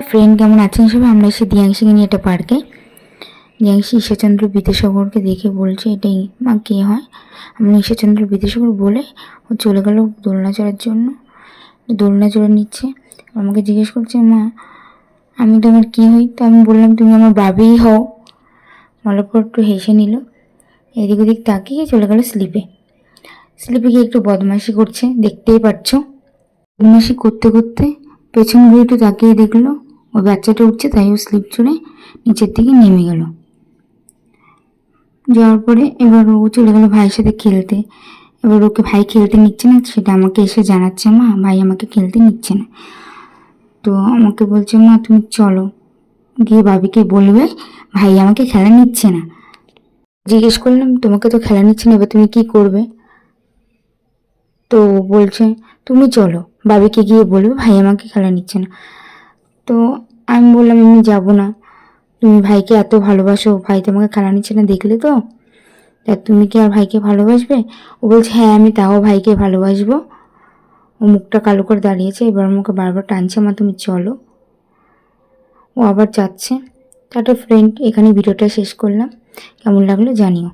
Friend কেমন আছেন সবাই? আমরা এসে দিয়াংশীকে নিয়ে একটা পার্কে। দিয়াংশী ঈশ্বরচন্দ্র বিদ্যাসাগরকে দেখে বলছে এটাই মা কে হয়। আমরা ঈশ্বরচন্দ্র বিদ্যাসাগর বলে ও চলে গেল দোলনা চড়ার জন্য। দোলনা চড়ে নিচ্ছে, আমাকে জিজ্ঞেস করছে মা আমি তোমার কী হই? তো আমি বললাম তুমি আমার বাবিই হও। মালাপুর একটু হেসে নিল, এদিক ওদিক তাকিয়ে চলে গেল স্লিপে। স্লিপে গিয়ে একটু বদমাইশি করছে, দেখতেই পাচ্ছ। বদমাইশি করতে করতে পেছন ঘুরে একটু তাকিয়ে দেখলো ওই বাচ্চাটা উঠছে, তাই ও স্লিপ চড়ে নিচের দিকে নেমে গেল। যাওয়ার পরে এবার ও চলে গেল ভাইয়ের সাথে খেলতে। এবার ওকে ভাই খেলতে নিচ্ছে না, সেটা আমাকে এসে জানাচ্ছে মা ভাই আমাকে খেলতে নিচ্ছে না। তো আমাকে বলছে মা তুমি চলো গিয়ে ভাবিকে বলবে ভাই আমাকে খেলা নিচ্ছে না। জিজ্ঞেস করলাম তোমাকে তো খেলা নিচ্ছে না, এবার তুমি কি করবে? তো বলছে তুমি চলো ভাবিকে গিয়ে বলবে ভাই আমাকে খেলা নিচ্ছে না। তো আমি বললাম আমি যাবো না, তুমি ভাইকে এত ভালোবাসো, ভাই তোমাকে খেলা নিচ্ছে না দেখলে তো, তা তুমি কি আর ভাইকে ভালোবাসবে? ও বলছে হ্যাঁ আমি তাও ভাইকে ভালোবাসবো। ও মুখটা কালো করে দাঁড়িয়েছে, এবার আমাকে বারবার টানছে মা তুমি চলো। ও আবার যাচ্ছে। টাটা ফ্রেন্ড, এখানে ভিডিওটা শেষ করলাম। কেমন লাগলো জানিও।